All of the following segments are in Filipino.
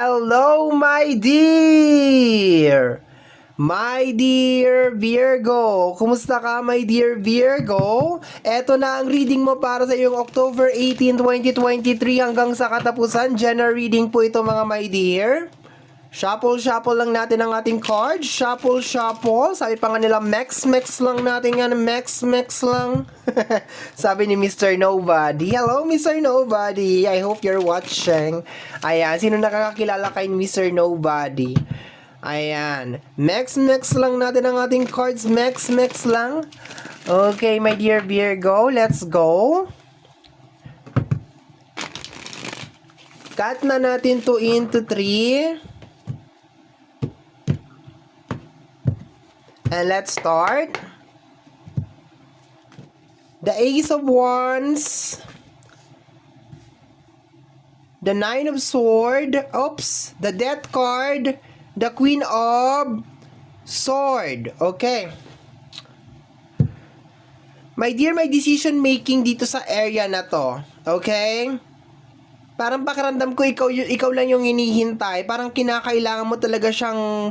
Hello, my dear! My dear Virgo! Kumusta ka, my dear Virgo? Eto na ang reading mo para sa iyong October 18, 2023 hanggang sa katapusan. General reading po ito mga my dear. Shuffle lang natin ang ating cards. Shuffle. Sabi pa nga nila, max lang natin yan. Max lang. Sabi ni Mr. Nobody. Hello, Mr. Nobody. I hope you're watching. Ayan, sino nakakakilala kay Mr. Nobody? Ayan. Max lang natin ang ating cards. Max lang. Okay, my dear Virgo, let's go. Cut na natin to into 3. And let's start. The Ace of Wands. The Nine of Swords. Oops. The Death card. The Queen of Sword. Okay. My dear, may decision making dito sa area na to. Okay? Parang pakiramdam ko ikaw lang yung hinihintay. Parang kinakailangan mo talaga siyang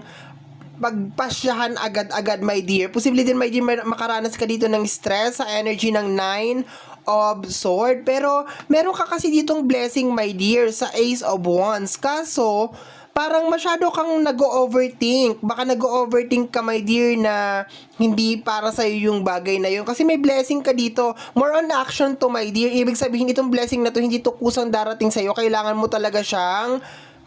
pagpasyahan agad-agad, my dear. Posible din, my dear, makaranas ka dito ng stress sa energy ng Nine of Sword. Pero, meron ka kasi ditong blessing, my dear, sa Ace of Wands. Kaso, parang masyado kang nag-overthink. Baka nag-overthink ka, my dear, na hindi para sa'yo yung bagay na yun. Kasi may blessing ka dito. More on action to, my dear. Ibig sabihin, itong blessing na to, hindi to kusang darating sa'yo. Kailangan mo talaga siyang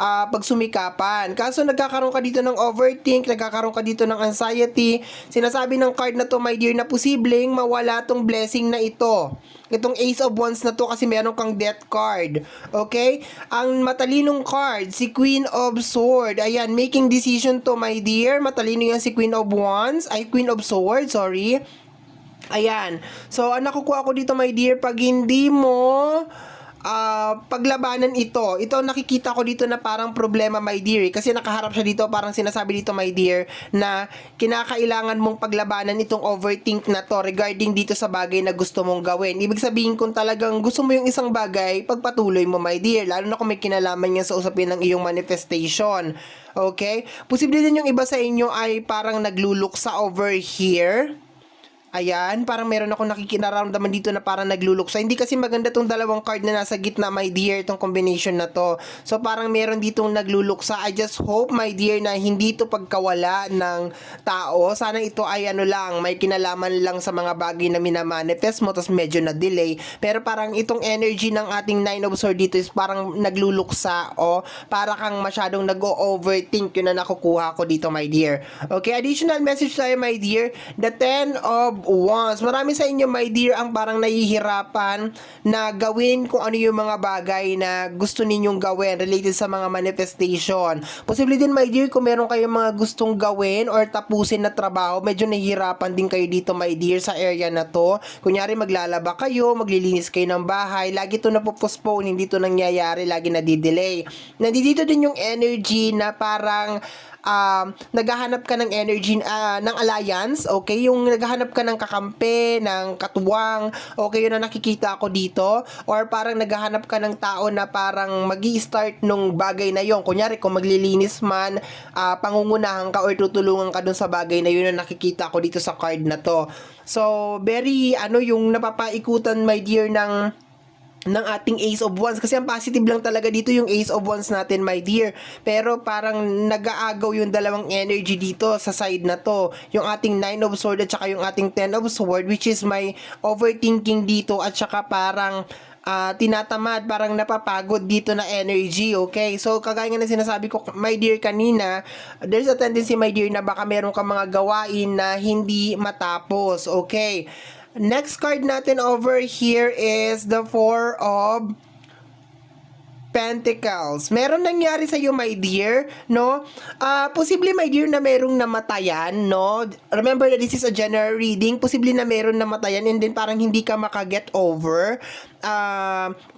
pagsumikapan. Kaso nagkakaroon ka dito ng overthink, nagkakaroon ka dito ng anxiety. Sinasabi ng card na to, my dear, na posibleng mawala tong blessing na ito. Itong Ace of Wands na to kasi meron kang Death card. Okay? Ang matalinong card, si Queen of Sword. Ayan, making decision to, my dear. Matalino yan si Queen of Wands. Ay, Queen of Sword, sorry. Ayan. So, ang nakukuha ko dito, my dear, pag hindi mo paglabanan ito nakikita ko dito na parang problema, my dear, kasi nakaharap siya dito, parang sinasabi dito, my dear, na kinakailangan mong paglabanan itong overthink na to regarding dito sa bagay na gusto mong gawin. Ibig sabihin, kung talagang gusto mo yung isang bagay, pagpatuloy mo, my dear, lalo na kung may kinalaman yan sa usapin ng iyong manifestation. Okay? Posible din yung iba sa inyo ay parang nagluluksa over here. Ayan, parang meron ako nakikinaramdaman dito na parang nagluluksa. Hindi kasi maganda tong dalawang card na nasa gitna, my dear, itong combination na to. So, parang meron ditong nagluluksa. I just hope, my dear, na hindi to pagkawala ng tao. Sana ito ay lang, may kinalaman lang sa mga bagay na minamanifest mo, tapos medyo na-delay. Pero parang itong energy ng ating Nine of Swords dito is parang nagluluksa o para kang masyadong nag-overthink. Yun na nakukuha ko dito, my dear. Okay, additional message tayo, my dear. The Ten of Wands. Marami sa inyo, my dear, ang parang nahihirapan na gawin kung ano yung mga bagay na gusto ninyong gawin related sa mga manifestation. Posible din, my dear, kung meron kayong mga gustong gawin or tapusin na trabaho, medyo nahihirapan din kayo dito, my dear, sa area na to. Kunyari, maglalaba kayo, maglilinis kayo ng bahay, lagi to napopostpone, hindi to nangyayari, lagi nadidelay. Nandito din yung energy na parang naghahanap ka ng energy ng alliance, okay? Yung naghahanap ka ng kakampi, ng katuwang, okay, yun na nakikita ako dito. Or parang naghahanap ka ng tao na parang magi-start nung bagay na yon. Kunyari, kung maglilinis man, pangungunahan ka or tutulungan ka dun sa bagay na yun na nakikita ko dito sa card na to. So, very, yung napapaikutan, my dear, ng ating Ace of Wands, kasi ang positive lang talaga dito yung Ace of Wands natin, my dear, pero parang nag-aagaw yung dalawang energy dito sa side na to, yung ating Nine of Swords at saka yung ating Ten of Swords, which is my overthinking dito at saka parang tinatamad, parang napapagod dito na energy, okay? So, kagaya nga na sinasabi ko, my dear, kanina, there's a tendency, my dear, na baka meron ka mga gawain na hindi matapos, okay? Next card natin over here is the Four of Pentacles. Meron nangyari sa iyo, my dear, no? Posible, my dear, na merong namatayan, no? Remember that this is a general reading. Posible na meron namatayan and then parang hindi ka makaget over.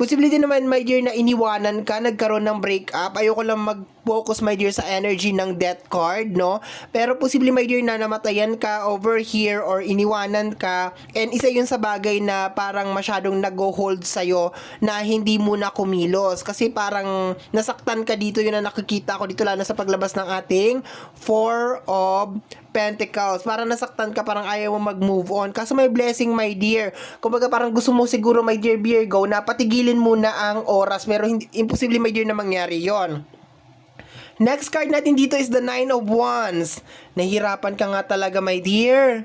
posible din naman, my dear, na iniwanan ka, nagkaroon ng breakup. Ayoko lang mag-focus, my dear, sa energy ng death card, no? Pero posible, my dear, na namatayan ka over here or iniwanan ka. And isa yun sa bagay na parang masyadong nag-hold sa'yo na hindi mo na kumilos. Kasi parang nasaktan ka dito, yun na nakikita ko dito, lalo sa paglabas ng ating Four of Pentacles. Parang nasaktan ka, parang ayaw mo mag-move on. Kaso may blessing, my dear. Kumbaga parang gusto mo siguro, my dear Virgo, na patigilin muna ang oras. Pero hindi, imposible, my dear, na mangyari yon. Next card natin dito is the Nine of Wands. Nahihirapan ka nga talaga, my dear.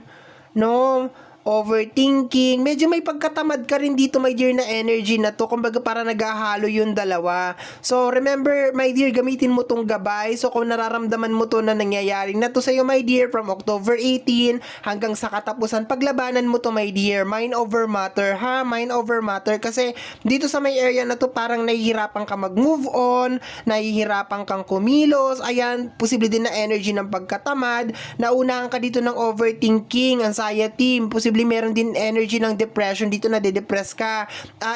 No? Overthinking. Medyo may pagkatamad ka rin dito, my dear, na energy na to. Kumbaga para naghahalo yung dalawa. So, remember, my dear, gamitin mo tong gabay. So, kung nararamdaman mo to na nangyayari na to sa'yo, my dear, from October 18 hanggang sa katapusan, paglabanan mo to, my dear. Mind over matter, ha? Mind over matter. Kasi, dito sa may area na to, parang nahihirapan ka mag-move on, nahihirapan kang kumilos. Ayan, posible din na energy ng pagkatamad. Naunahan ka dito ng overthinking, anxiety, posible meron din energy ng depression dito, na de-depress ka,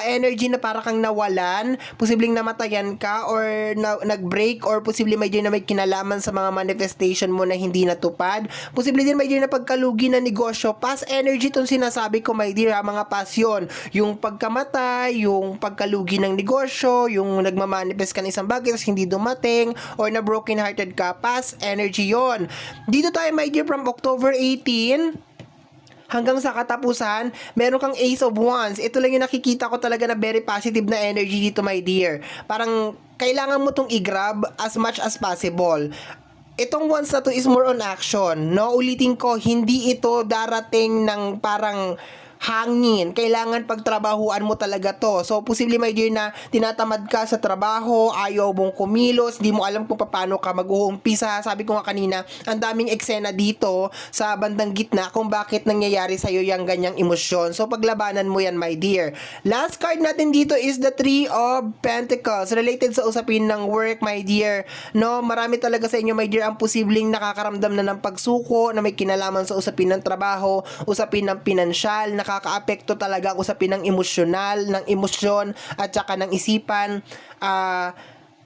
energy na para kang nawalan, posibleng namatayan ka or nag-break, or posible may din na may kinalaman sa mga manifestation mo na hindi natupad, posible din may din na pagkalugi na negosyo, past energy itong sinasabi ko, my dear, mga pasyon, yung pagkamatay, yung pagkalugi ng negosyo, yung nagmamanifest ka ng isang bagay tapos hindi dumating, or na broken hearted ka, past energy yon. Dito tayo, my dear, from October 18 hanggang sa katapusan, meron kang Ace of Wands. Ito lang yung nakikita ko talaga na very positive na energy dito, my dear. Parang kailangan mo tong i-grab as much as possible. Itong wands na to is more on action, no? Ulitin ko, hindi ito darating ng parang hangin. Kailangan pagtrabahuan mo talaga to. So, posible, my dear, na tinatamad ka sa trabaho, ayaw mong kumilos, di mo alam kung paano ka mag-uumpisa. Sabi ko nga kanina, ang daming eksena dito sa bandang gitna kung bakit nangyayari sa'yo yung ganyang emosyon. So, paglabanan mo yan, my dear. Last card natin dito is the Three of Pentacles. Related sa usapin ng work, my dear. No, marami talaga sa inyo, my dear, ang posibleng nakakaramdam na ng pagsuko, na may kinalaman sa usapin ng trabaho, usapin ng pinansyal, nakakaapekto talaga ang usapin ng emosyonal, ng emosyon at saka ng isipan.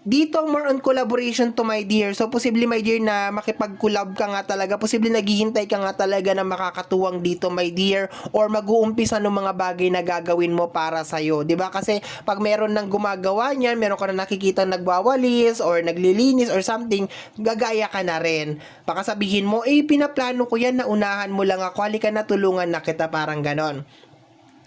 Dito more on collaboration to, my dear. So posible, my dear, na makipag-collab ka nga talaga. Posible naghihintay ka nga talaga na makakatuwang dito, my dear, or mag-uumpisa ng mga bagay na gagawin mo para sa'yo. 'Di ba? Kasi pag meron nang gumagawa niyan, meron ka na nakikita nagwawalis or naglilinis or something, gagaya ka na rin. Baka sabihin mo, pinaplano ko yan, naunahan mo lang ako, halika na, tulungan na kita, parang ganon.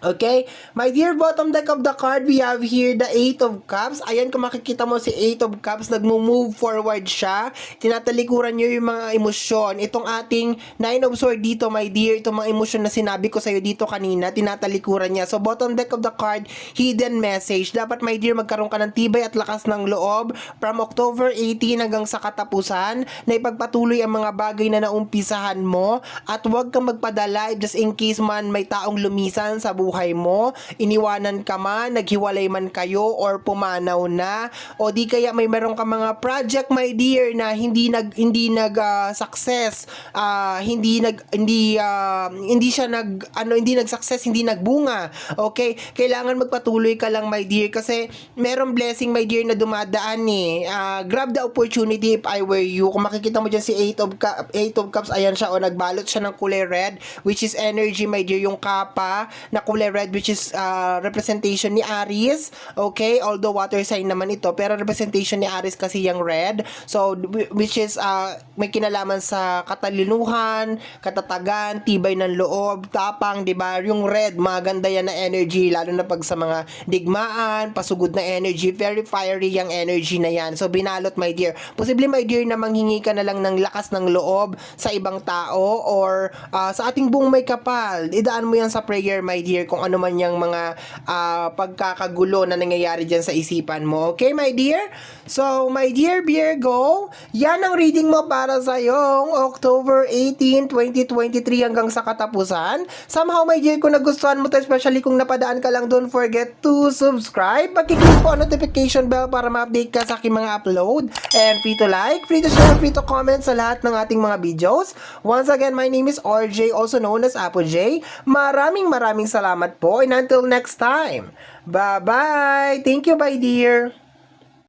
Okay? My dear, bottom deck of the card, we have here the Eight of Cups. Ayan, kung makikita mo si Eight of Cups, nagmo-move forward siya. Tinatalikuran nyo yung mga emosyon. Itong ating Nine of Swords dito, my dear, itong mga emosyon na sinabi ko sa'yo dito kanina, tinatalikuran niya. So, bottom deck of the card, hidden message. Dapat, my dear, magkaroon ka ng tibay at lakas ng loob from October 18 hanggang sa katapusan, na ipagpatuloy ang mga bagay na naumpisahan mo, at huwag kang magpadala just in case man may taong lumisan sa buhay mo, iniwanan ka man, naghiwalay man kayo, or pumanaw na, o di kaya may meron ka mga project, my dear, na hindi success, hindi nag-success, hindi nagbunga. Okay? Kailangan magpatuloy ka lang, my dear, kasi merong blessing, my dear, na dumadaan grab the opportunity if I were you. Kung makikita mo dyan si Eight of Cups, ayan siya, o nagbalot siya ng kulay red, which is energy, my dear, yung kapa na kulay red, which is representation ni Aries. Okay? Although water sign naman ito, pero representation ni Aries kasi yung red. So, which is may kinalaman sa katalinuhan, katatagan, tibay ng loob, tapang, di ba? Yung red, maganda yan na energy, lalo na pag sa mga digmaan, pasugod na energy, very fiery yung energy na yan. So, binalot, my dear. Posible, my dear, na manghingi ka na lang ng lakas ng loob sa ibang tao, or sa ating buong may kapal. Idaan mo yan sa prayer, my dear, kung ano man yung mga pagkakagulo na nangyayari dyan sa isipan mo. Okay, my dear? So, my dear Virgo, yan ang reading mo para sa yung October 18, 2023 hanggang sa katapusan. Somehow, my dear, kung nagustuhan mo to, especially kung napadaan ka lang, don't forget to subscribe. Pag-click po ang notification bell para ma-update ka sa aking mga upload. And free to like, free to share, free to comment sa lahat ng ating mga videos. Once again, my name is RJ, also known as Apo J. Maraming salamat salamat po and until next time. Bye-bye! Thank you, my dear!